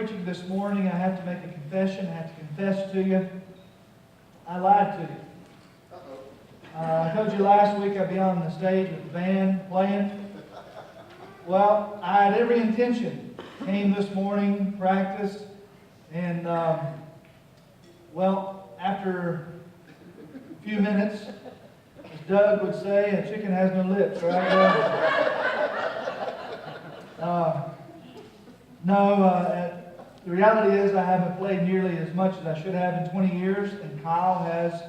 preaching this morning, I have to make a confession. I have to confess to you. I lied to you. I told you last week I'd be on the stage with the band playing. Well, I had every intention. Came this morning, practiced, and after a few minutes, as Doug would say, a chicken has no lips, right? The reality is I haven't played nearly as much as I should have in 20 years, and Kyle has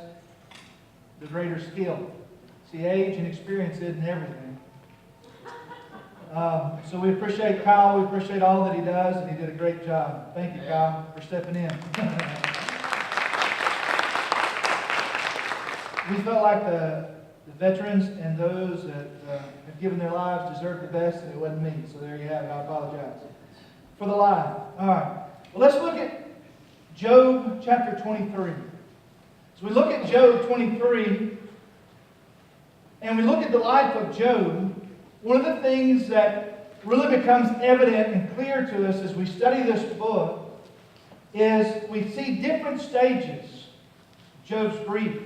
the greater skill. See, age and experience isn't everything. So we appreciate Kyle. We appreciate all that he does, and he did a great job. Thank you, Kyle, for stepping in. We felt like the veterans and those that have given their lives deserve the best, and it wasn't me. So there you have it. I apologize for the lie. All right. Well, let's look at Job chapter 23. As we look at Job 23, and we look at the life of Job, one of the things that really becomes evident and clear to us as we study this book is we see different stages of Job's grief,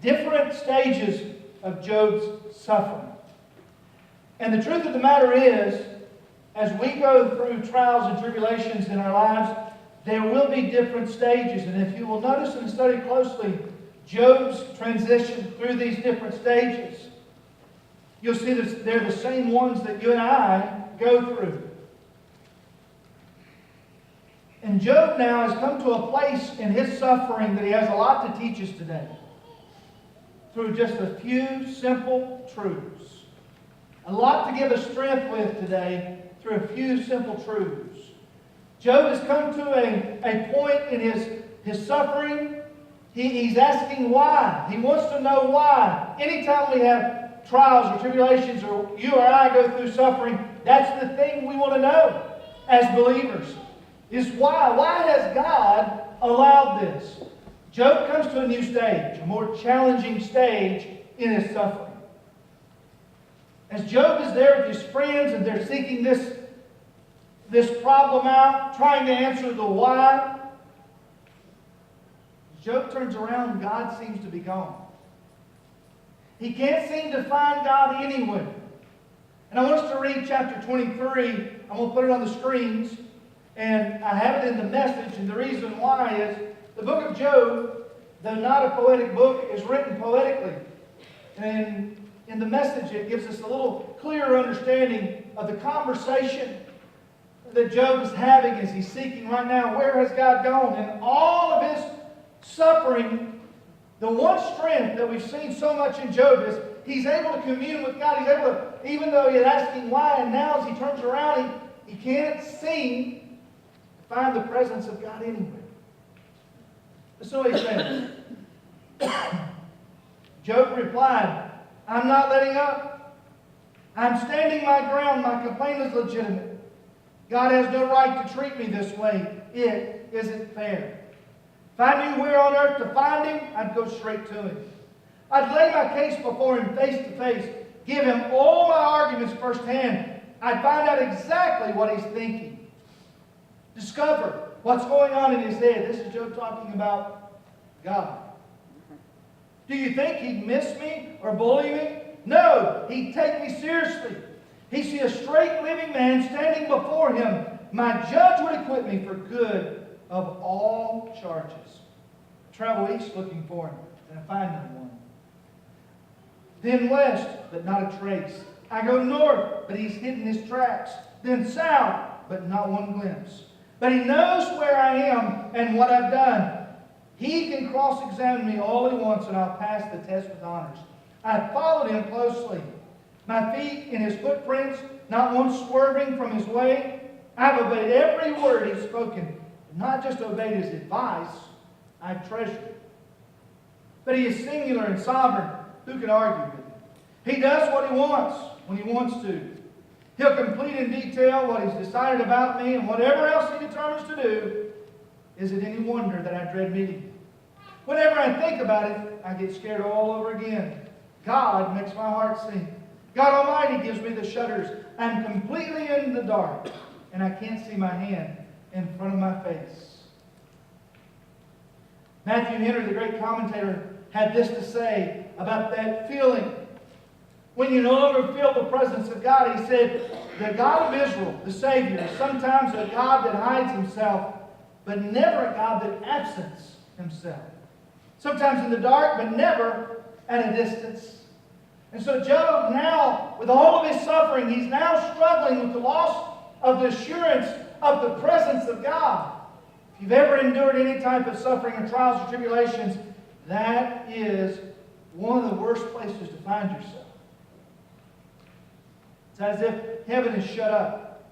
different stages of Job's suffering. And the truth of the matter is, as we go through trials and tribulations in our lives, there will be different stages. And if you will notice and study closely Job's transition through these different stages, you'll see that they're the same ones that you and I go through. And Job now has come to a place in his suffering that he has a lot to teach us today through just a few simple truths. A lot to give us strength with today through a few simple truths. Job has come to a point in his suffering. He's asking why. He wants to know why. Anytime we have trials or tribulations, or you or I go through suffering, that's the thing we want to know as believers, is why. Why has God allowed this? Job comes to a new stage, a more challenging stage in his suffering. As Job is there with his friends and they're seeking this problem out, trying to answer the why, Job turns around and God seems to be gone. He can't seem to find God anywhere. And I want us to read chapter 23. I'm going to put it on the screens. And I have it in the message. And the reason why is the book of Job, though not a poetic book, is written poetically. And in the message, it gives us a little clearer understanding of the conversation that Job is having as he's seeking right now. Where has God gone? And all of his suffering, the one strength that we've seen so much in Job is he's able to commune with God. He's able to, even though he's asking why, and now as he turns around, he can't seem to find the presence of God anywhere. Listen to what he says. Job replied, I'm not letting up. I'm standing my ground. My complaint is legitimate. God has no right to treat me this way. It isn't fair. If I knew where on earth to find him, I'd go straight to him. I'd lay my case before him face to face, give him all my arguments firsthand. I'd find out exactly what he's thinking. Discover what's going on in his head. This is Job talking about God. Do you think he'd miss me or bully me? No, he'd take me seriously. He'd see a straight living man standing before him. My judge would acquit me for good of all charges. I travel east looking for him, and I find no one. Then west, but not a trace. I go north, but he's hidden his tracks. Then south, but not one glimpse. But he knows where I am and what I've done. He can cross-examine me all he wants, and I'll pass the test with honors. I followed him closely. My feet in his footprints, not one swerving from his way. I've obeyed every word he's spoken. Not just obeyed his advice, I've treasured it. But he is singular and sovereign. Who can argue with him? He does what he wants when he wants to. He'll complete in detail what he's decided about me, and whatever else he determines to do. Is it any wonder that I dread meeting him? Whenever I think about it, I get scared all over again. God makes my heart sink. God Almighty gives me the shudders. I'm completely in the dark, and I can't see my hand. in front of my face. Matthew Henry, the great commentator, had this to say about that feeling. When you no longer feel the presence of God, he said, the God of Israel, the Savior, is sometimes a God that hides himself, but never a God that absents himself. Sometimes in the dark, but never at a distance. And so Job now, with all of his suffering, he's now struggling with the loss of the assurance of the presence of God. If you've ever endured any type of suffering or trials or tribulations, that is one of the worst places to find yourself. It's as if heaven is shut up.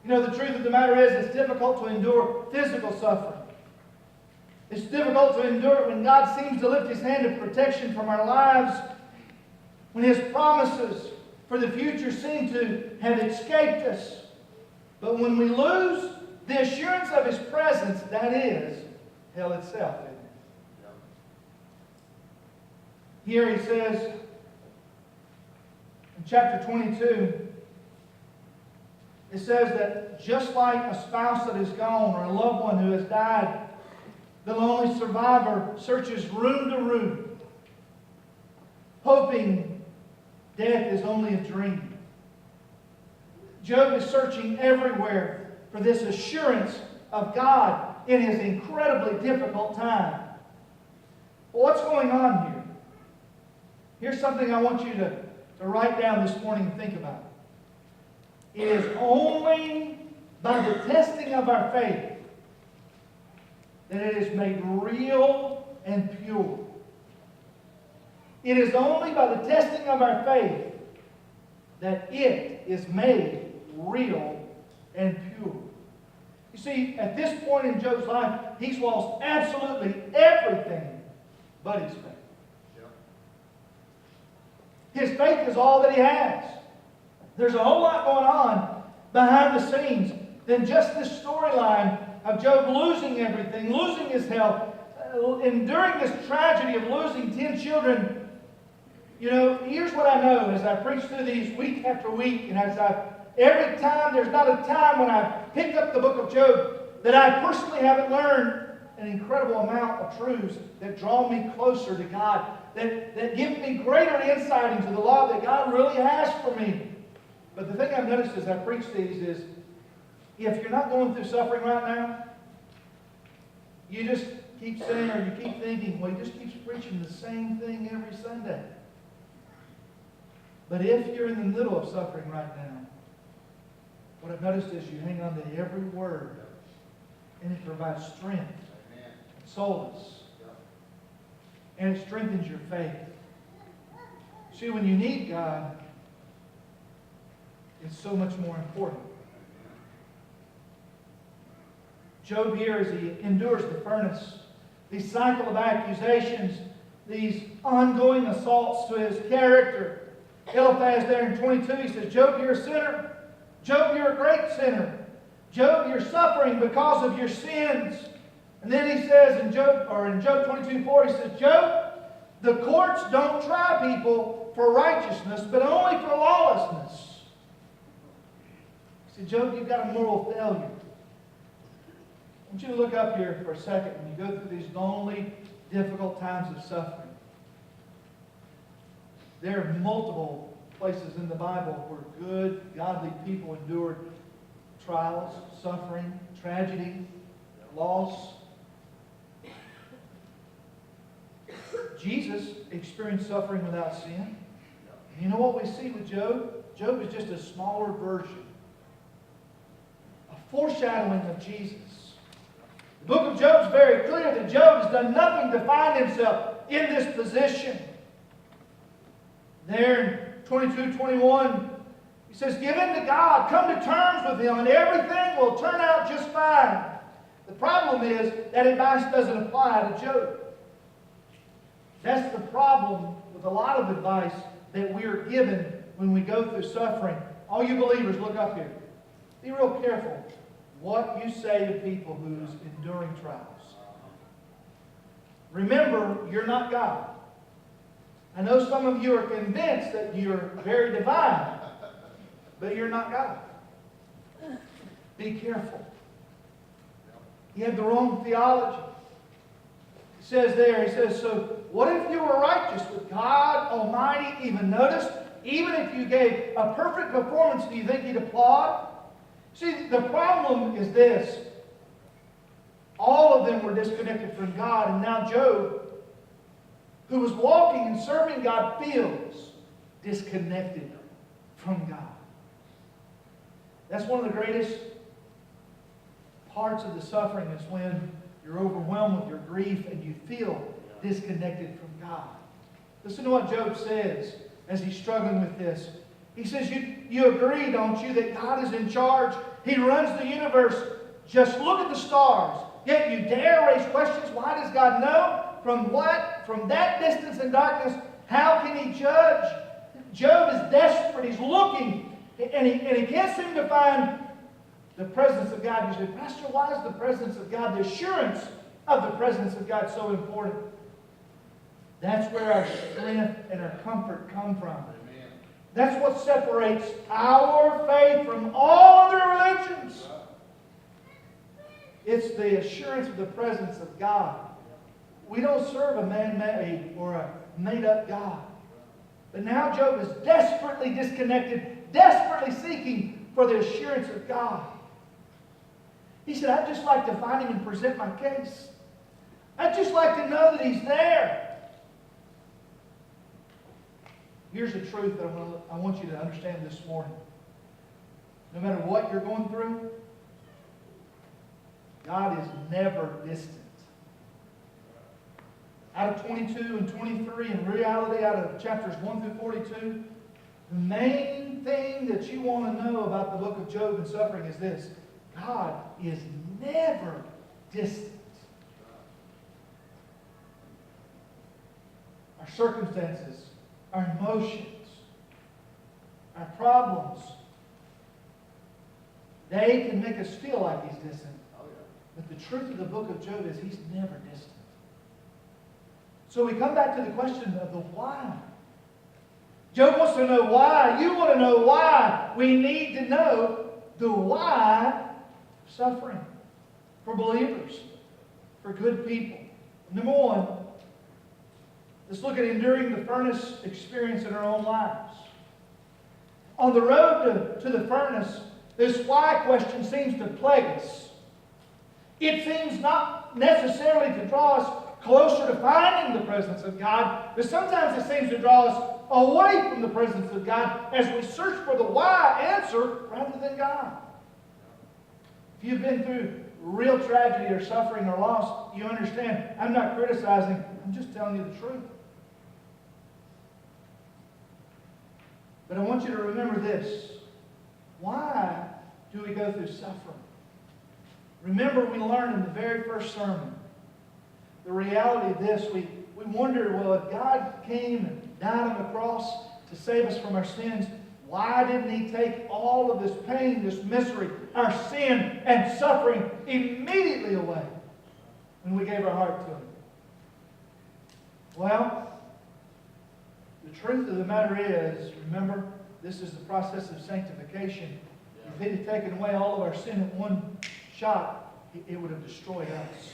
You know, the truth of the matter is it's difficult to endure physical suffering. It's difficult to endure when God seems to lift his hand of protection from our lives, when his promises for the future seem to have escaped us. But when we lose the assurance of his presence, that is hell itself, isn't it? Here he says, in chapter 22, it says that just like a spouse that is gone or a loved one who has died, the lonely survivor searches room to room, hoping death is only a dream. Job is searching everywhere for this assurance of God in his incredibly difficult time. Well, what's going on here? Here's something I want you to write down this morning and think about. It is only by the testing of our faith that it is made real and pure. It is only by the testing of our faith that it is made real and pure. You see, at this point in Job's life, he's lost absolutely everything but his faith. His faith is all that he has. There's a whole lot going on behind the scenes than just this storyline of Job losing everything, losing his health, enduring this tragedy of losing 10 children. You know, here's what I know as I preach through these week after week, and every time, there's not a time when I picked up the book of Job that I personally haven't learned an incredible amount of truths that draw me closer to God, that give me greater insight into the love that God really has for me. But the thing I've noticed as I preach these is, if you're not going through suffering right now, you just keep saying, or you keep thinking, well, he just keeps preaching the same thing every Sunday. But if you're in the middle of suffering right now, what I've noticed is you hang on to every word, and it provides strength and solace. And it strengthens your faith. See, when you need God, it's so much more important. Job here, as he endures the furnace, these cycle of accusations, these ongoing assaults to his character. Eliphaz there in 22, he says, Job, you're a sinner. Job, you're a great sinner. Job, you're suffering because of your sins. And then he says in Job 22:4, he says, Job, the courts don't try people for righteousness, but only for lawlessness. He said, Job, you've got a moral failure. I want you to look up here for a second when you go through these lonely, difficult times of suffering. There are multiple places in the Bible where good, godly people endured trials, suffering, tragedy, loss. Jesus experienced suffering without sin. And you know what we see with Job? Job is just a smaller version, a foreshadowing of Jesus. The book of Job is very clear that Job has done nothing to find himself in this position. There in 22:21, he says, give in to God, come to terms with him, and everything will turn out just fine. The problem is that advice doesn't apply to Job. That's the problem with a lot of advice that we are given when we go through suffering. All you believers, look up here. Be real careful what you say to people who's enduring trials. Remember, you're not God. I know some of you are convinced that you're very divine, but you're not God. Be careful. He had the wrong theology. He says there, he says, so what if you were righteous with God Almighty, even notice, even if you gave a perfect performance, do you think He'd applaud? See, the problem is this. All of them were disconnected from God, and now Job, who was walking and serving God, feels disconnected from God. That's one of the greatest parts of the suffering, is when you're overwhelmed with your grief and you feel disconnected from God. Listen to what Job says as he's struggling with this. He says, you agree, don't you, that God is in charge? He runs the universe. Just look at the stars. Yet you dare raise questions. Why does God know? From what? From that distance in darkness, how can He judge? Job is desperate. He's looking. And he can't seem to find the presence of God. You say, Pastor, why is the presence of God, the assurance of the presence of God, so important? That's where our strength and our comfort come from. Amen. That's what separates our faith from all other religions. It's the assurance of the presence of God. We don't serve a man-made or a made-up God. But now Job is desperately disconnected, desperately seeking for the assurance of God. He said, I'd just like to find Him and present my case. I'd just like to know that He's there. Here's the truth that I want you to understand this morning. No matter what you're going through, God is never distant. Out of 22 and 23, in reality, out of chapters 1 through 42, the main thing that you want to know about the book of Job and suffering is this: God is never distant. Our circumstances, our emotions, our problems, they can make us feel like He's distant. But the truth of the book of Job is He's never distant. So we come back to the question of the why. Job wants to know why. You want to know why. We need to know the why of suffering for believers, for good people. Number one, let's look at enduring the furnace experience in our own lives. On the road to the furnace, this why question seems to plague us. It seems not necessarily to draw us closer to finding the presence of God, but sometimes it seems to draw us away from the presence of God as we search for the why answer rather than God. If you've been through real tragedy or suffering or loss, you understand. I'm not criticizing. I'm just telling you the truth. But I want you to remember this. Why do we go through suffering? Remember, we learned in the very first sermon the reality of this. We wonder, well, if God came and died on the cross to save us from our sins, why didn't He take all of this pain, this misery, our sin and suffering immediately away when we gave our heart to Him? Well, the truth of the matter is, remember, this is the process of sanctification. If He had taken away all of our sin at one shot, it would have destroyed us.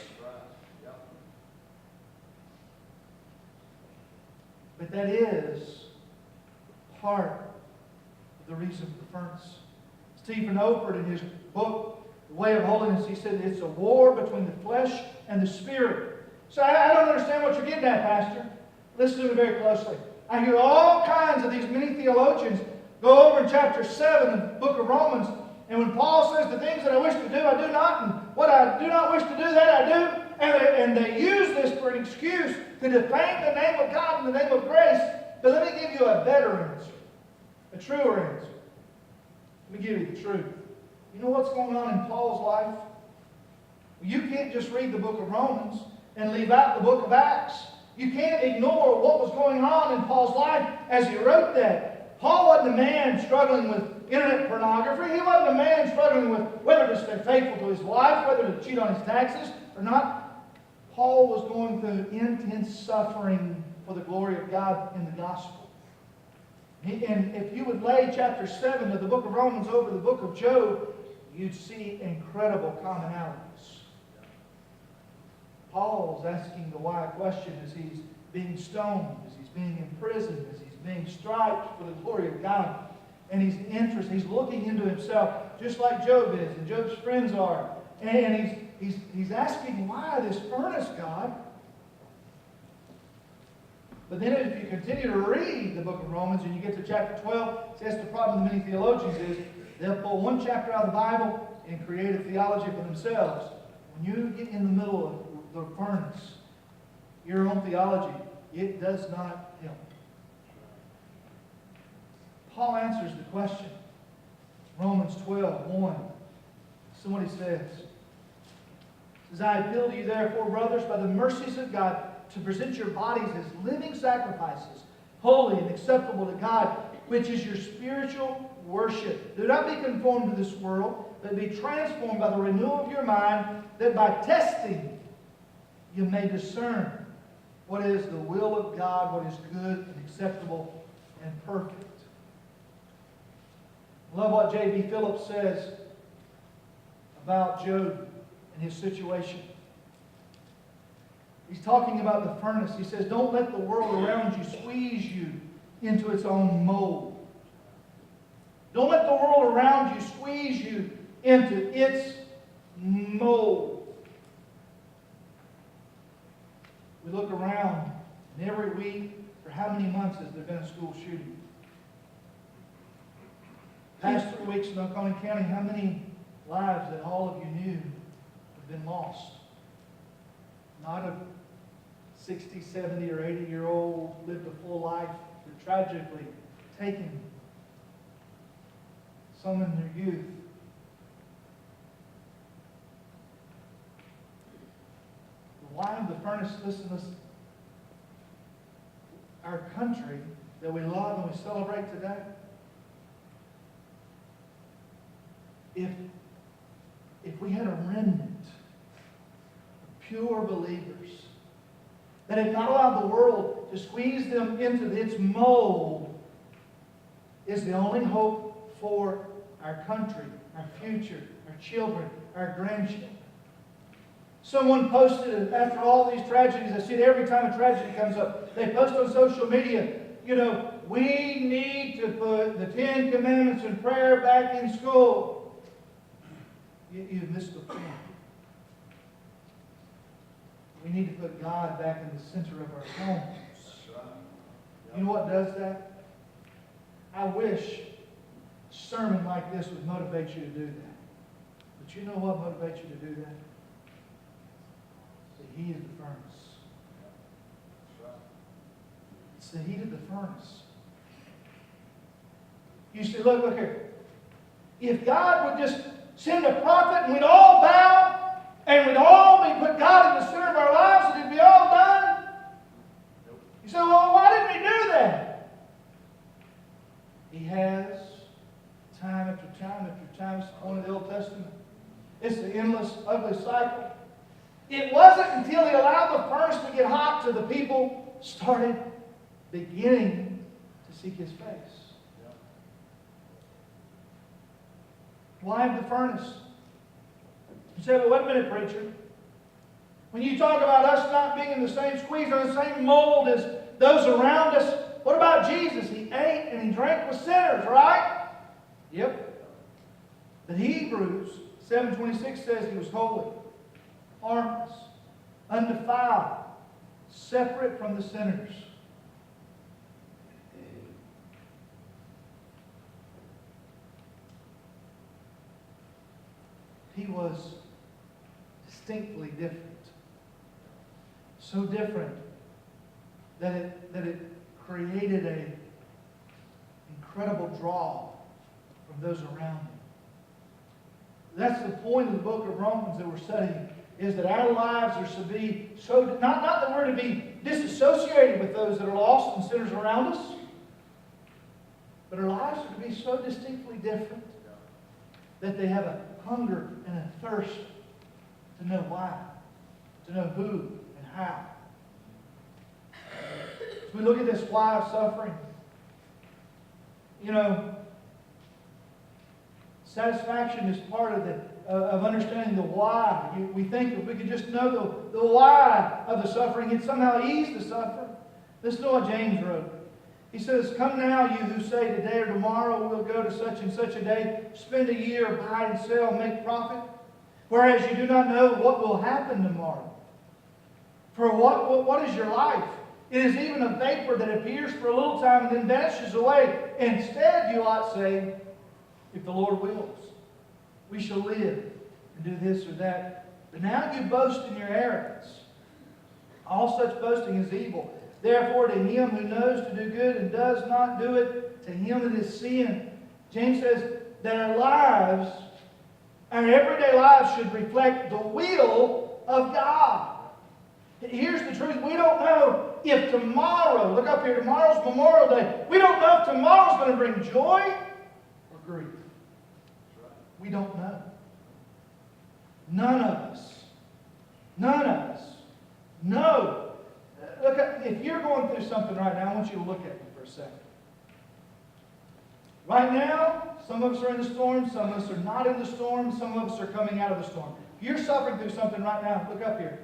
But that is part of the reason for the furnace. Stephen Opert, in his book, The Way of Holiness, he said it's a war between the flesh and the spirit. So I don't understand what you're getting at, Pastor. Listen to me very closely. I hear all kinds of these many theologians go over in chapter 7 of the book of Romans, and when Paul says the things that I wish to do, I do not, and what I do not wish to do, that I do, and they use this for an excuse to defame the name of God in the name of grace. But let me give you a better answer, a truer answer. Let me give you the truth. You know what's going on in Paul's life? You can't just read the book of Romans and leave out the book of Acts. You can't ignore what was going on in Paul's life as he wrote that. Paul wasn't a man struggling with internet pornography. He wasn't a man struggling with whether to stay faithful to his wife, whether to cheat on his taxes or not. Paul was going through intense suffering for the glory of God in the gospel. And if you would lay chapter 7 of the book of Romans over the book of Job, you'd see incredible commonalities. Paul's asking the why question as he's being stoned, as he's being imprisoned, as he's being striped for the glory of God. And he's looking into himself, just like Job is, and Job's friends are. And he's asking, why this furnace, God? But then if you continue to read the book of Romans and you get to chapter 12, see, that's the problem with many theologians is they'll pull one chapter out of the Bible and create a theology for themselves. When you get in the middle of the furnace, your own theology, it does not help. Paul answers the question. Romans 12:1. Listen to what he says. He says, I appeal to you therefore, brothers, by the mercies of God, to present your bodies as living sacrifices, holy and acceptable to God, which is your spiritual worship. Do not be conformed to this world, but be transformed by the renewal of your mind, that by testing you may discern what is the will of God, what is good and acceptable and perfect. I love what J.B. Phillips says about Job and his situation. He's talking about the furnace. He says, don't let the world around you squeeze you into its own mold. Don't let the world around you squeeze you into its mold. We look around, and every week, for how many months has there been a school shooting? Past 3 weeks in Oconee County, how many lives that all of you knew have been lost? Not a 60, 70, or 80-year-old lived a full life, but tragically taken. Some in their youth. The why of the furnace, listen. Our country that we love and we celebrate today, if we had a remnant of pure believers that had not allowed the world to squeeze them into its mold, is the only hope for our country, our future, our children, our grandchildren. Someone posted, after all these tragedies, I see it every time a tragedy comes up, they post on social media, we need to put the 10 Commandments and prayer back in school. You've missed the point. We need to put God back in the center of our homes. You know what does that? I wish a sermon like this would motivate you to do that. But you know what motivates you to do that? The heat of the furnace. It's the heat of the furnace. You see, look here. If God would just send a prophet and we'd all bow and we'd all put God in the center of our lives and it'd be all done. You say, well, why didn't He do that? He has time after time after time. It's the point of the Old Testament. It's the endless, ugly cycle. It wasn't until He allowed the furnace to get hot till the people started beginning to seek His face. Why the furnace? You say, well, wait a minute, preacher. When you talk about us not being in the same squeeze or the same mold as those around us, what about Jesus? He ate and He drank with sinners, right? Yep. But Hebrews 7:26 says He was holy, harmless, undefiled, separate from the sinners. He was distinctly different. So different that it created an incredible draw from those around Him. That's the point of the book of Romans that we're studying, is that our lives are to be so, not that we're to be disassociated with those that are lost and sinners around us, but our lives are to be so distinctly different that they have a hunger and a thirst to know why, to know who and how. As we look at this why of suffering, Satisfaction is part of understanding the why. We think if we could just know the why of the suffering, it'd somehow ease the suffering. Listen to what James wrote. He says, "Come now, you who say today or tomorrow we'll go to such and such a day, spend a year, buy and sell, make profit, whereas you do not know what will happen tomorrow. For what is your life? It is even a vapor that appears for a little time and then vanishes away. Instead, you ought to say, if the Lord wills, we shall live and do this or that. But now you boast in your arrogance. All such boasting is evil. Therefore, to him who knows to do good and does not do it, to him it is sin." James says that our lives, our everyday lives, should reflect the will of God. Here's the truth. We don't know if tomorrow, look up here, tomorrow's Memorial Day. We don't know if tomorrow's going to bring joy or grief. We don't know. None of us know. Look, if you're going through something right now, I want you to look at me for a second. Right now, some of us are in the storm, some of us are not in the storm, some of us are coming out of the storm. If you're suffering through something right now, look up here.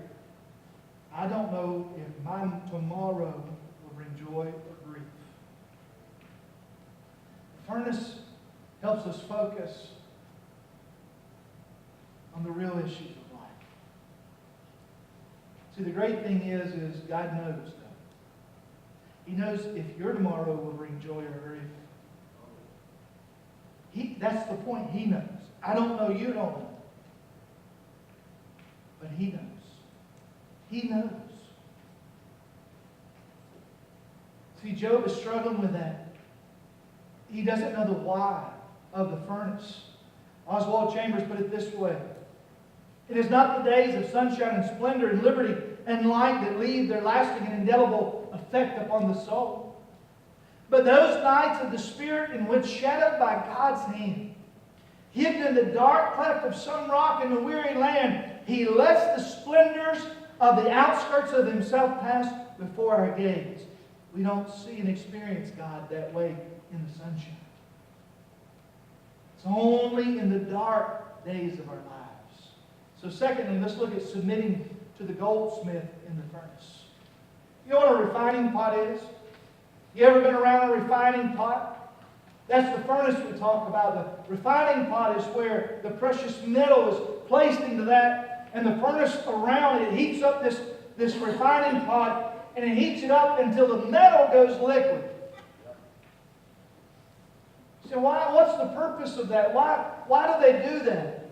I don't know if my tomorrow will bring joy or grief. The furnace helps us focus on the real issues of life. See, the great thing is God knows that. He knows if your tomorrow will bring joy or grief. That's the point. He knows. I don't know, you don't know. But He knows. He knows. See, Job is struggling with that. He doesn't know the why of the furnace. Oswald Chambers put it this way. It is not the days of sunshine and splendor and liberty and light that leave their lasting and indelible effect upon the soul, but those nights of the Spirit in which, shadowed by God's hand, hidden in the dark cleft of some rock in the weary land, He lets the splendors of the outskirts of Himself pass before our gaze. We don't see and experience God that way in the sunshine. It's only in the dark days of our lives. So secondly, let's look at submitting to the goldsmith in the furnace. You know what a refining pot is? You ever been around a refining pot? That's the furnace we talk about. The refining pot is where the precious metal is placed into that, and the furnace around it heats up this refining pot, and it heats it up until the metal goes liquid. So what's the purpose of that? Why do they do that?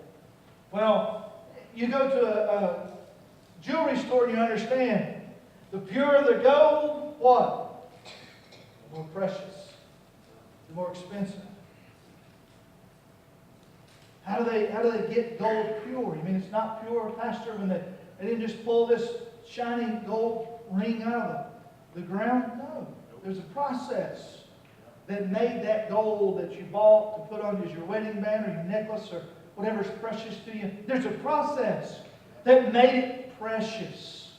Well, you go to a jewelry store and you understand. The purer the gold, what? The more precious. The more expensive. How do they get gold pure? You mean it's not pure, Pastor, when they didn't just pull this shining gold ring out of the ground? No. There's a process that made that gold that you bought to put on as your wedding band or your necklace or whatever's precious to you. There's a process that made it precious.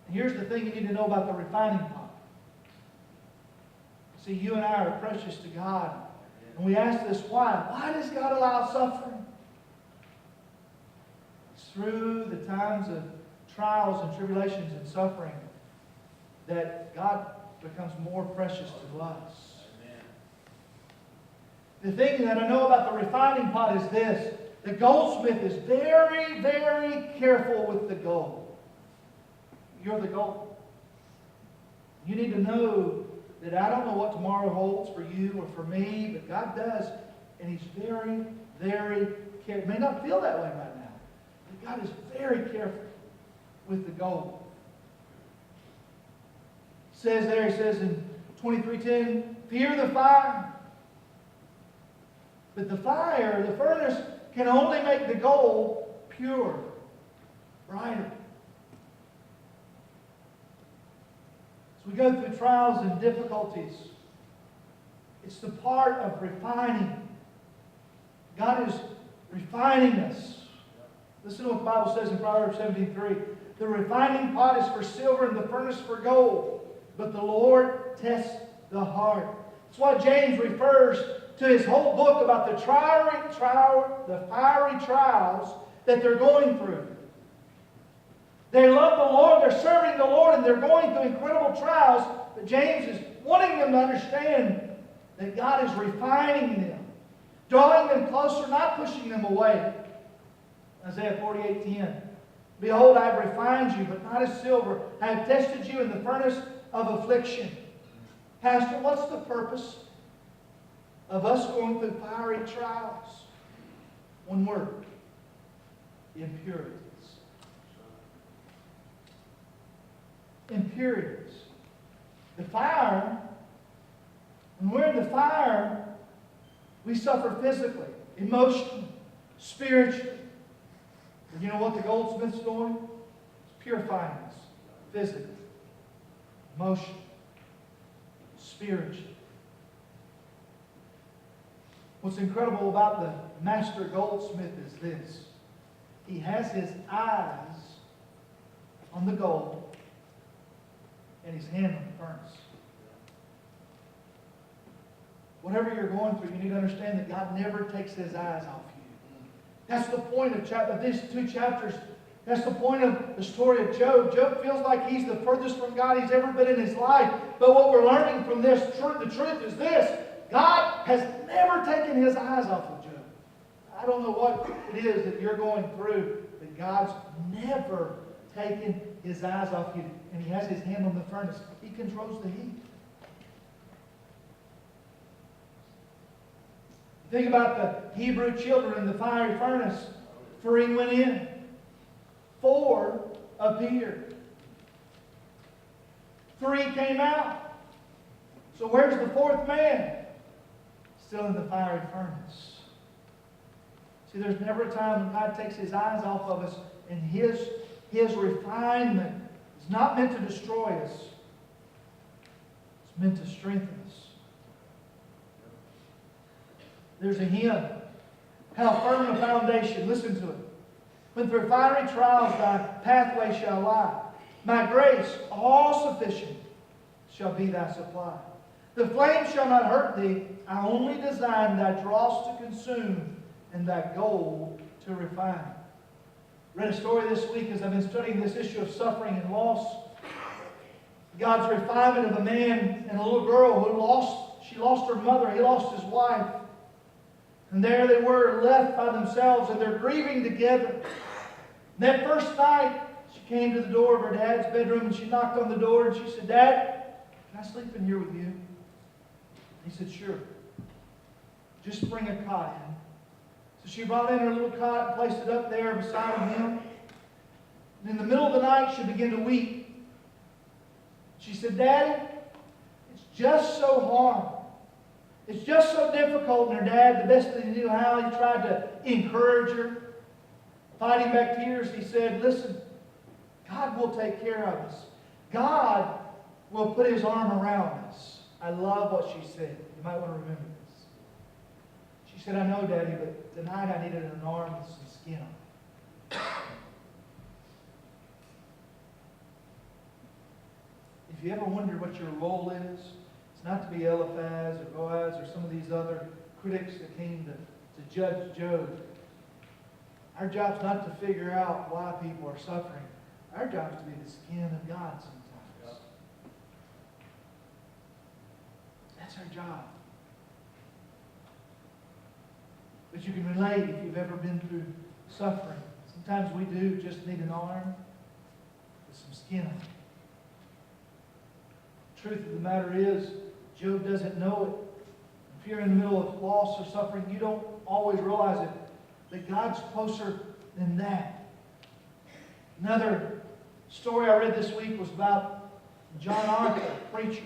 And here's the thing you need to know about the refining pot. See, you and I are precious to God. And we ask this, why? Why does God allow suffering? It's through the times of trials and tribulations and suffering that God becomes more precious to us. Amen. The thing that I know about the refining pot is this. The goldsmith is very, very careful with the gold. You're the gold. You need to know that I don't know what tomorrow holds for you or for me, but God does. And He's very, very careful. It may not feel that way right now, but God is very careful with the gold. He says in 23:10, fear the fire. But the fire, the furnace, can only make the gold pure, brighter. As we go through trials and difficulties, it's the part of refining. God is refining us. Listen to what the Bible says in Proverbs 17:3. The refining pot is for silver and the furnace for gold, but the Lord tests the heart. That's why James refers to his whole book about the fiery trials that they're going through. They love the Lord, they're serving the Lord, and they're going through incredible trials. But James is wanting them to understand that God is refining them, drawing them closer, not pushing them away. Isaiah 48:10. Behold, I have refined you, but not as silver. I have tested you in the furnace of affliction. Pastor, what's the purpose of us going through fiery trials? One word. Impurities. Impurities. The fire, when we're in the fire, we suffer physically, emotionally, spiritually. And you know what the goldsmith's doing? It's purifying us physically, emotionally, spiritually. What's incredible about the master goldsmith is this. He has his eyes on the gold and his hand on the furnace. Whatever you're going through, you need to understand that God never takes his eyes off you. That's the point of these two chapters. That's the point of the story of Job. Job feels like he's the furthest from God he's ever been in his life. But what we're learning from this, the truth is this. God has never taken his eyes off of Job. I don't know what it is that you're going through, but God's never taken his eyes off you. And he has his hand on the furnace. He controls the heat. Think about the Hebrew children in the fiery furnace. 3 went in. 4 appeared. 3 came out. So where's the 4th man? Still in the fiery furnace. See, there's never a time when God takes his eyes off of us, and his refinement is not meant to destroy us. It's meant to strengthen us. There's a hymn. How firm a foundation. Listen to it. When through fiery trials thy pathway shall lie, my grace, all sufficient, shall be thy supply. The flame shall not hurt thee. I only design thy dross to consume and thy gold to refine. Read a story this week as I've been studying this issue of suffering and loss. God's refinement of a man and a little girl who lost her mother. He lost his wife. And there they were left by themselves, and they're grieving together. And that first night, she came to the door of her dad's bedroom, and she knocked on the door, and she said, Dad, can I sleep in here with you? He said, sure. Just bring a cot in. So she brought in her little cot and placed it up there beside him. And in the middle of the night, she began to weep. She said, Daddy, it's just so hard. It's just so difficult. And her dad, the best that he knew how, he tried to encourage her. Fighting back tears, he said, listen, God will take care of us. God will put his arm around us. I love what she said. You might want to remember this. She said, I know, Daddy, but tonight I needed an arm with some skin on it. If you ever wondered what your role is, it's not to be Eliphaz or Boaz or some of these other critics that came to judge Job. Our job's not to figure out why people are suffering. Our job is to be the skin of God sometimes. That's our job. But you can relate if you've ever been through suffering. Sometimes we do just need an arm with some skin on it. The truth of the matter is, Job doesn't know it. If you're in the middle of loss or suffering, you don't always realize it. But God's closer than that. Another story I read this week was about John Arthur, a preacher,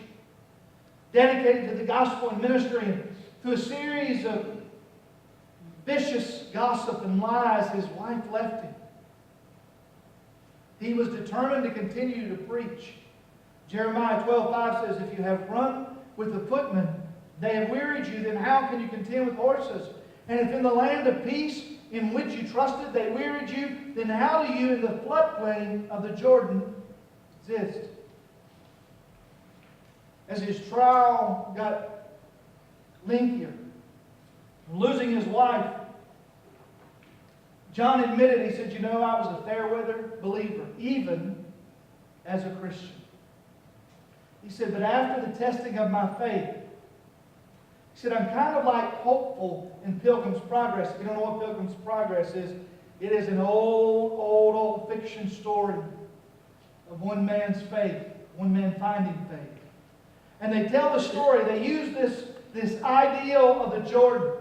dedicated to the gospel and ministry, and through a series of vicious gossip and lies, his wife left him. He was determined to continue to preach. Jeremiah 12:5 says, if you have run with the footmen, they have wearied you, then how can you contend with horses? And if in the land of peace in which you trusted they wearied you, then how do you in the floodplain of the Jordan exist? As his trial got lengthier, losing his wife, John admitted, he said, I was a fair-weather believer, even as a Christian. He said, but after the testing of my faith, he said, I'm kind of like hopeful in Pilgrim's Progress. If you don't know what Pilgrim's Progress is, it is an old fiction story of one man's faith, one man finding faith. And they tell the story, they use this ideal of the Jordan.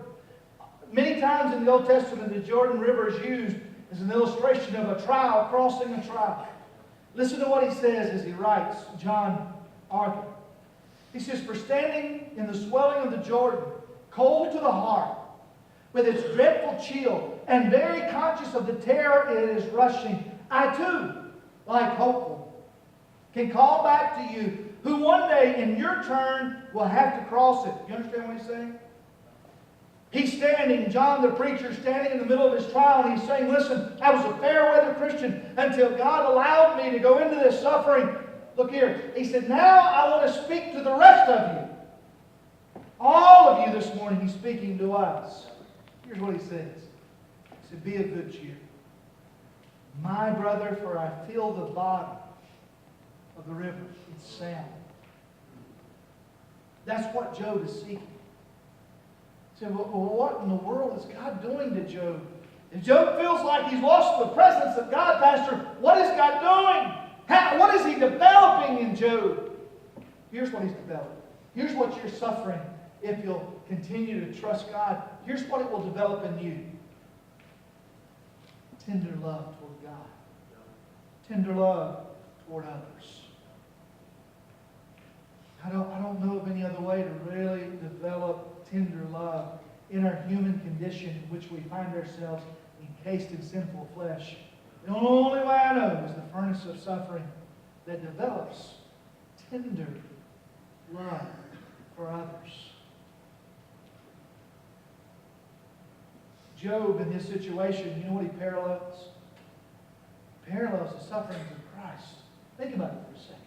Many times in the Old Testament, the Jordan River is used as an illustration of a trial, crossing a trial. Listen to what he says as he writes, John Arthur. He says, for standing in the swelling of the Jordan, cold to the heart, with its dreadful chill, and very conscious of the terror it is rushing, I too, like hopeful, can call back to you, who one day in your turn will have to cross it. You understand what he's saying? He's standing, John the preacher, standing in the middle of his trial, and he's saying, listen, I was a fair-weather Christian until God allowed me to go into this suffering. Look here. He said, now I want to speak to the rest of you. All of you this morning, he's speaking to us. Here's what he says. He said, be of good cheer, my brother, for I feel the bottom of the river. It's sound. That's what Job is seeking. He said, well, what in the world is God doing to Job? If Job feels like he's lost the presence of God, Pastor, what is God doing? What is he developing in Job? Here's what he's developing. Here's what you're suffering if you'll continue to trust God. Here's what it will develop in you. Tender love toward God. Tender love toward others. I don't know of any other way to really develop tender love in our human condition in which we find ourselves encased in sinful flesh. The only way I know is the furnace of suffering that develops tender love for others. Job, in his situation, you know what he parallels? He parallels the sufferings of Christ. Think about it for a second.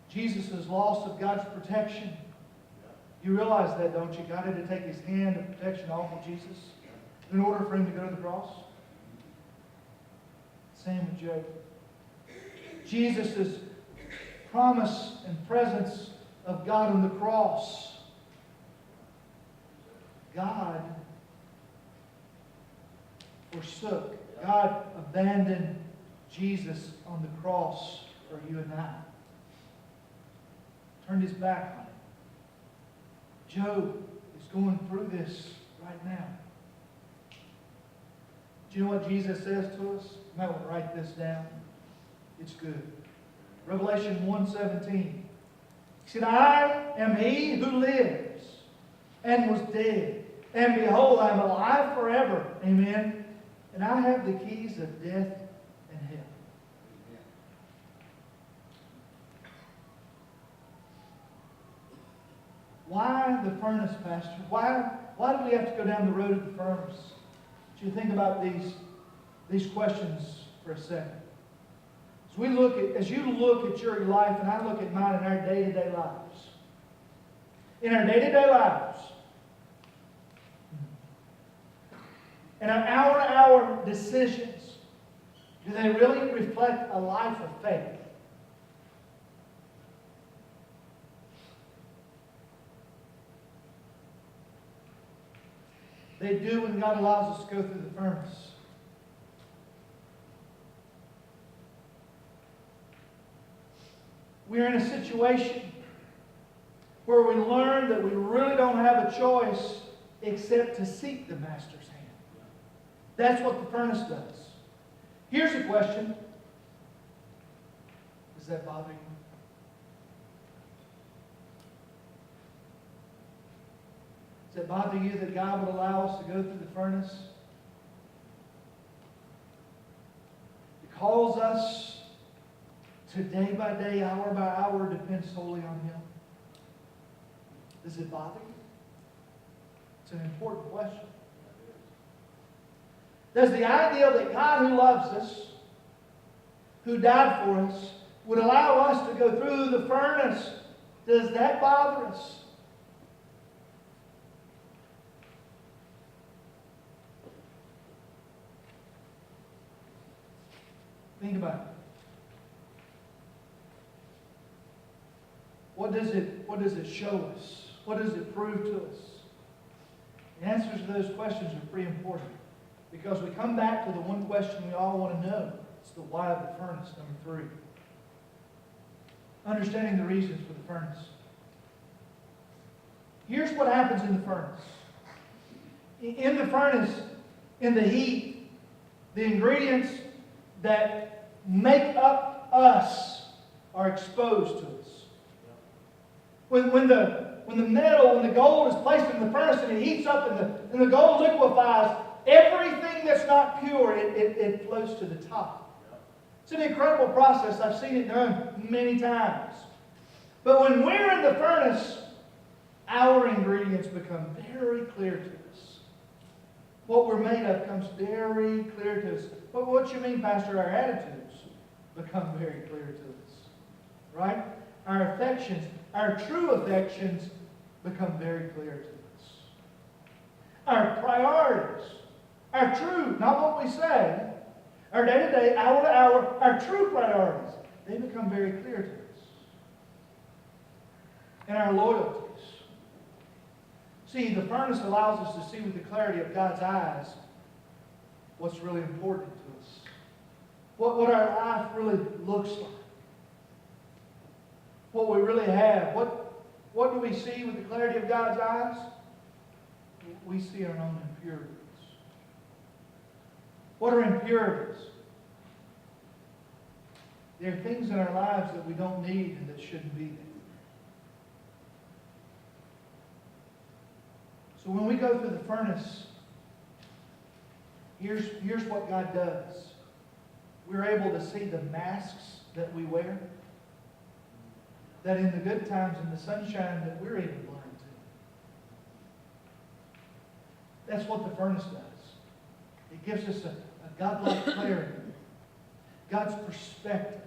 Jesus' loss of God's protection. You realize that, don't you? God had to take his hand of protection off of Jesus in order for him to go to the cross. Same with Job. Jesus' promise and presence of God on the cross. God forsook. God abandoned Jesus on the cross for you and I. Turned his back on it. Job is going through this right now. Do you know what Jesus says to us? You might want to write this down. It's good. Revelation 1:17. He said, I am he who lives and was dead. And behold, I am alive forever. Amen. And I have the keys of death and hell. Why the furnace, Pastor? Why do we have to go down the road of the furnace? You think about these questions for a second. As you look at your life, and I look at mine in our day-to-day lives. In our day-to-day lives, and our hour-to-hour decisions, do they really reflect a life of faith? They do when God allows us to go through the furnace. We're in a situation where we learn that we really don't have a choice except to seek the Master's hand. That's what the furnace does. Here's a question. Does that bother you? Does it bother you that God would allow us to go through the furnace? It calls us to day by day, hour by hour, depend solely on Him. Does it bother you? It's an important question. Does the idea that God who loves us, who died for us, would allow us to go through the furnace, does that bother us? Think about it. What does it show us? What does it prove to us? The answers to those questions are pretty important, because we come back to the one question we all want to know. It's the why of the furnace, number 3. Understanding the reasons for the furnace. Here's what happens in the furnace. In the furnace, in the heat, the ingredients that make up us are exposed to us. When the metal, when the gold is placed in the furnace and it heats up and the gold liquefies, everything that's not pure, it floats to the top. It's an incredible process. I've seen it done many times. But when we're in the furnace, our ingredients become very clear to us. What we're made of comes very clear to us. But what you mean, Pastor? Our attitudes become very clear to us. Right? Our affections, our true affections, become very clear to us. Our priorities, our true, not what we say, our day-to-day, hour-to-hour, our true priorities, they become very clear to us. And our loyalties. See, the furnace allows us to see with the clarity of God's eyes what's really important to us. What our life really looks like. What we really have. What do we see with the clarity of God's eyes? We see our own impurities. What are impurities? There are things in our lives that we don't need and that shouldn't be there. So when we go through the furnace, here's what God does. We're able to see the masks that we wear, that in the good times, in the sunshine, that we're even blind to. That's what the furnace does. It gives us a godlike clarity, God's perspective,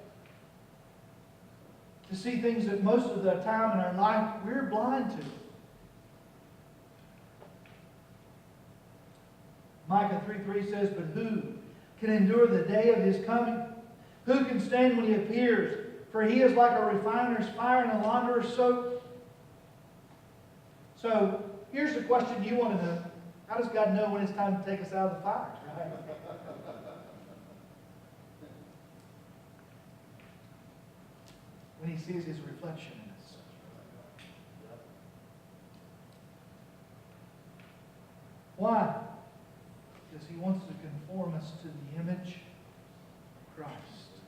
to see things that most of the time in our life we're blind to. Micah 3:3 says, "But who can endure the day of his coming? Who can stand when he appears? For he is like a refiner's fire and a launderer's soap." So here's the question you want to know. How does God know when it's time to take us out of the fire? Right? When he sees his reflection in us. Why? Because he wants to conform us to the image of Christ.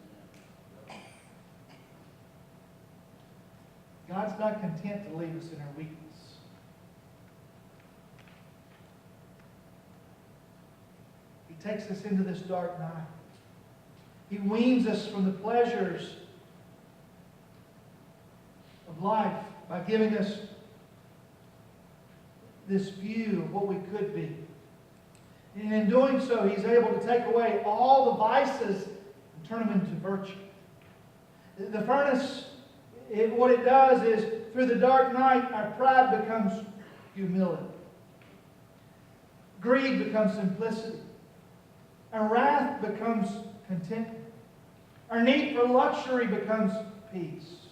God's not content to leave us in our weakness. He takes us into this dark night. He weans us from the pleasures of life by giving us this view of what we could be. And in doing so, he's able to take away all the vices and turn them into virtue. The furnace, what it does is, through the dark night, our pride becomes humility. Greed becomes simplicity. Our wrath becomes contentment. Our need for luxury becomes peace.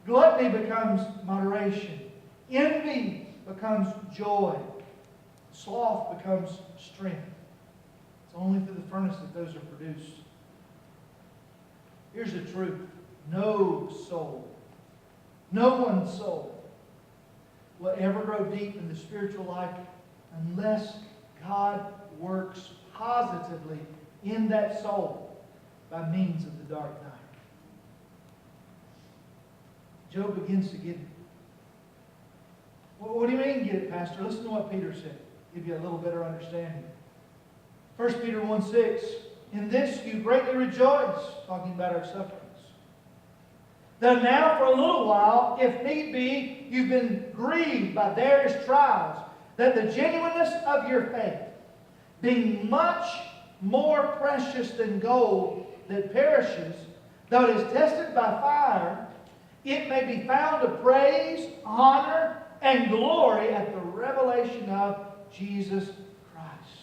Gluttony becomes moderation. Envy becomes joy. Sloth becomes strength. It's only through the furnace that those are produced. Here's the truth. No soul, no one's soul will ever grow deep in the spiritual life unless God works positively in that soul by means of the dark night. Job begins to get it. Well, what do you mean get it, Pastor? Listen to what Peter said. Give you a little better understanding. 1 Peter 1:6, "In this you greatly rejoice," talking about our sufferings. "Though now for a little while, if need be, you've been grieved by various trials, that the genuineness of your faith, being much more precious than gold that perishes, though it is tested by fire, it may be found to praise, honor, and glory at the revelation of Jesus Christ."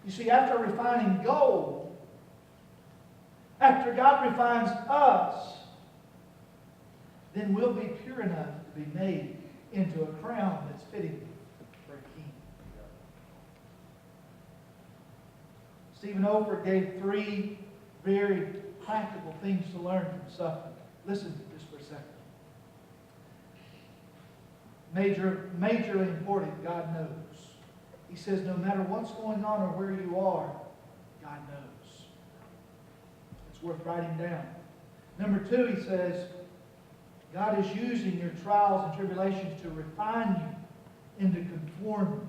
You see, after refining gold, after God refines us, then we'll be pure enough to be made into a crown that's fitting for a king. Stephen Olford gave 3 very practical things to learn from suffering. Listen just for a second. Majorly important, God knows. He says no matter what's going on or where you are, God knows. It's worth writing down. Number 2, he says, God is using your trials and tribulations to refine you into conformity.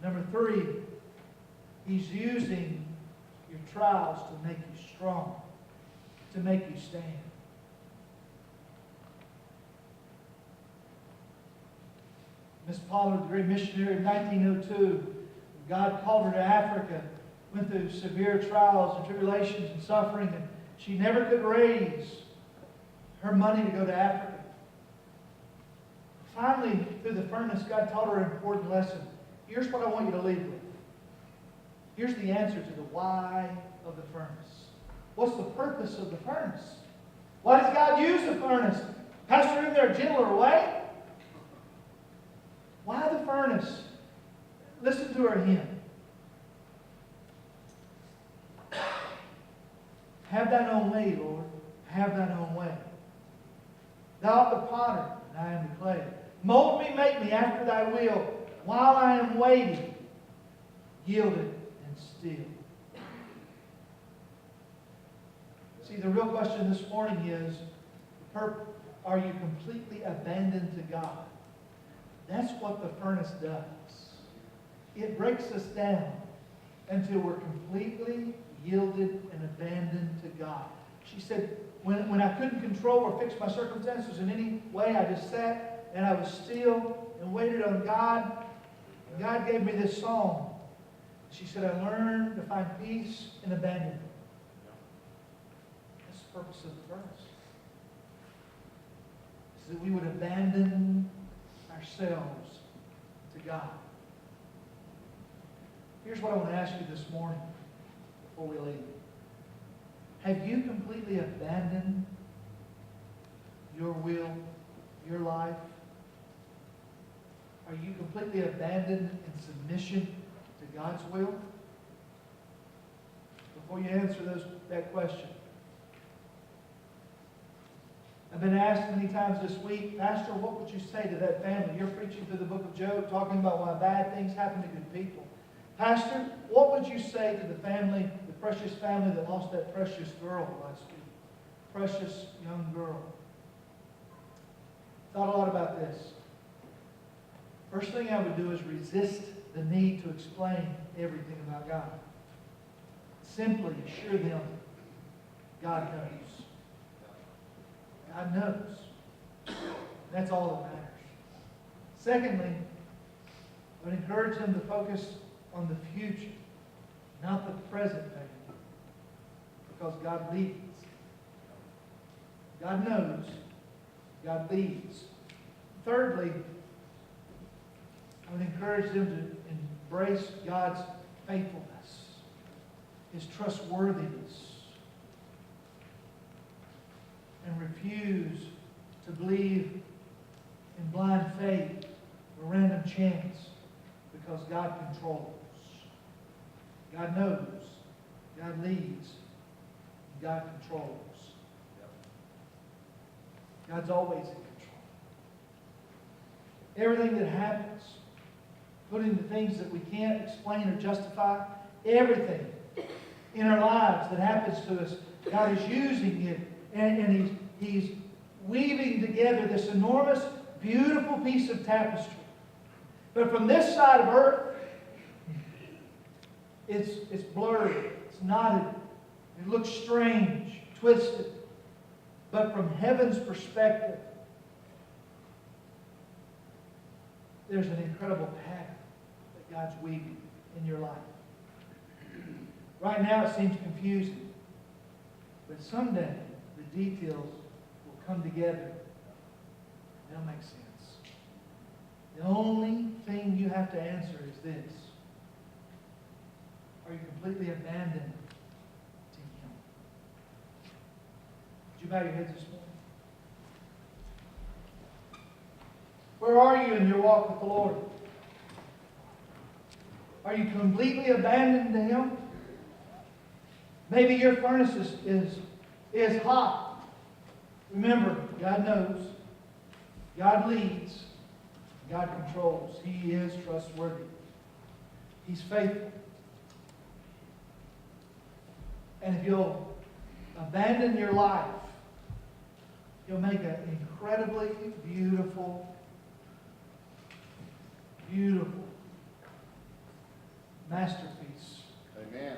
Number 3, He's using your trials to make you strong, to make you stand. Miss Pollard, the great missionary in 1902, God called her to Africa, went through severe trials and tribulations and suffering, and she never could raise her money to go to Africa. Finally, through the furnace, God taught her an important lesson. Here's what I want you to leave with. Here's the answer to the why of the furnace. What's the purpose of the furnace? Why does God use the furnace? Pastor, isn't there a gentler way? Why the furnace? Listen to her hymn. Have thine own way, Lord. Have thine own way. Thou art the potter, and I am the clay. Mold me, make me after thy will, while I am waiting, yielded and still. See, the real question this morning is, are you completely abandoned to God? That's what the furnace does. It breaks us down until we're completely yielded and abandoned to God. She said, when I couldn't control or fix my circumstances in any way, I just sat and I was still and waited on God. And God gave me this song. She said, I learned to find peace in abandonment. That's the purpose of the furnace. So that we would abandon ourselves to God. Here's what I want to ask you this morning before we leave. Have you completely abandoned your will, your life? Are you completely abandoned in submission to God's will? Before you answer that question, I've been asked many times this week, Pastor, what would you say to that family? You're preaching through the book of Job, talking about why bad things happen to good people. Pastor, what would you say to the family, the precious family that lost that precious girl last week? Precious young girl. Thought a lot about this. First thing I would do is resist the need to explain everything about God. Simply assure them God knows. God knows. That's all that matters. Secondly, I would encourage them to focus on the future, not the present pain, because God leads. God knows. God leads. Thirdly, I would encourage them to embrace God's faithfulness, His trustworthiness, and refuse to believe in blind faith or random chance, because God controls. God knows. God leads. God controls. God's always in control. Everything that happens, including the things that we can't explain or justify, everything in our lives that happens to us, God is using it, and He's weaving together this enormous, beautiful piece of tapestry. But from this side of earth, it's blurry, it's knotted, it looks strange, twisted. But from heaven's perspective, there's an incredible pattern that God's weaving in your life. Right now it seems confusing, but someday the details will come together and they'll make sense. The only thing you have to answer is this: are you completely abandoned to Him? you bow your heads this morning? Where are you in your walk with the Lord? Are you completely abandoned to Him? Maybe your furnace is hot. Remember, God knows. God leads. God controls. He is trustworthy. He's faithful. And if you'll abandon your life, He'll make an incredibly beautiful, beautiful masterpiece. Amen.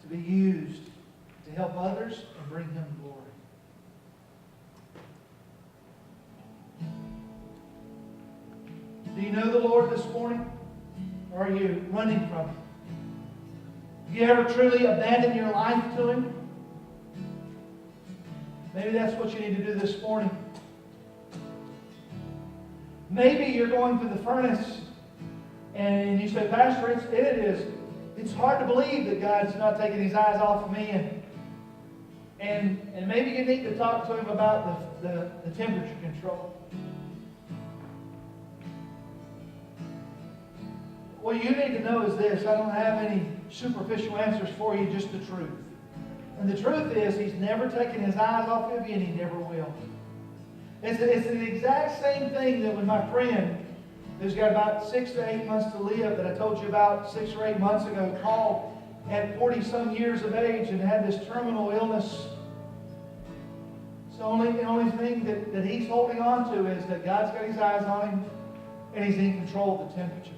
To be used to help others and bring Him glory. Do you know the Lord this morning? Or are you running from Him? Have you ever truly abandoned your life to Him? Maybe that's what you need to do this morning. Maybe you're going through the furnace and you say, Pastor, it's hard to believe that God's not taking His eyes off of me. And maybe you need to talk to Him about the temperature control. What you need to know is this. I don't have any superficial answers for you, just the truth. And the truth is, He's never taken His eyes off of you, and He never will. It's the exact same thing that when my friend, who's got about 6 to 8 months to live, that I told you about 6 or 8 months ago, called at 40-some years of age and had this terminal illness. So the only thing that he's holding on to is that God's got His eyes on him, and He's in control of the temperature.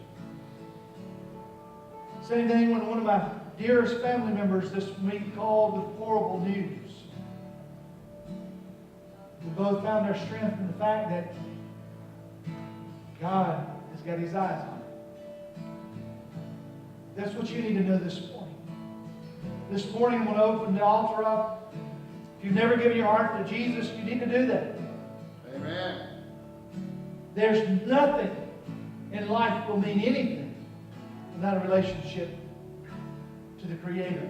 Same thing when one of my dearest family members this week called with horrible news. We both found our strength in the fact that God has got His eyes on it. That's what you need to know this morning. This morning I'm going to open the altar up. If you've never given your heart to Jesus, you need to do that. Amen. There's nothing in life that will mean anything without a relationship to the Creator,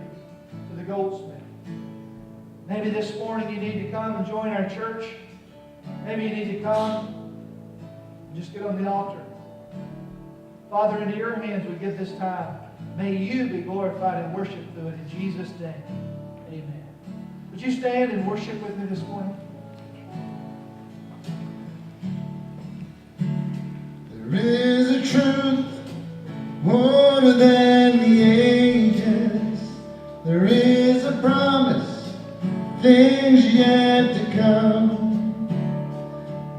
to the goldsmith. Maybe this morning you need to come and join our church. Maybe you need to come and just get on the altar. Father, into your hands we give this time. May you be glorified and worshiped through it in Jesus' name. Amen. Would you stand and worship with me this morning? There is a truth older than the ages. There is a promise, things yet to come.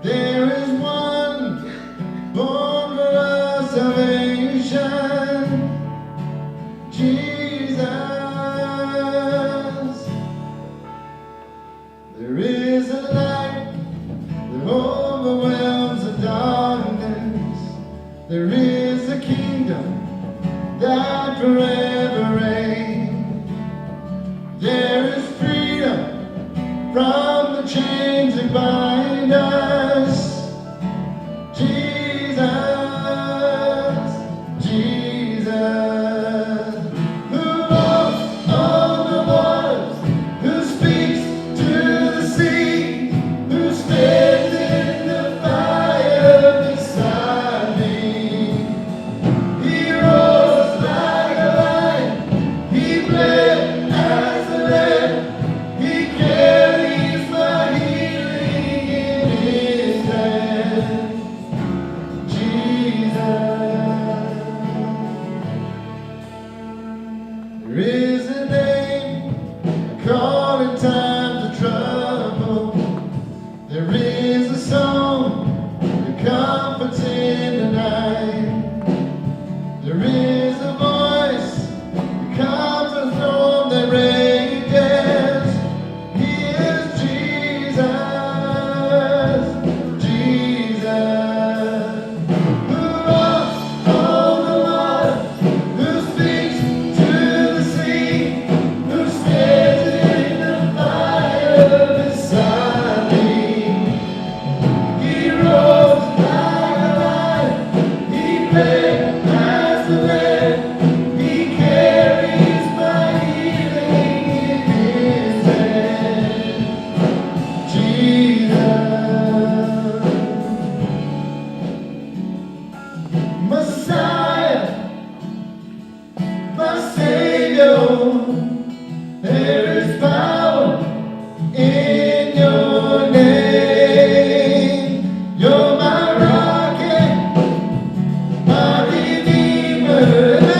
There is one born for our salvation, Jesus. There is a light that overwhelms the darkness. There is a kingdom that forever reigns. There is freedom from the chains that bind us. Jesus, Jesus, who walks on the waters, who speaks to the sea, who stands in the fire beside me. He roars like a lion. together.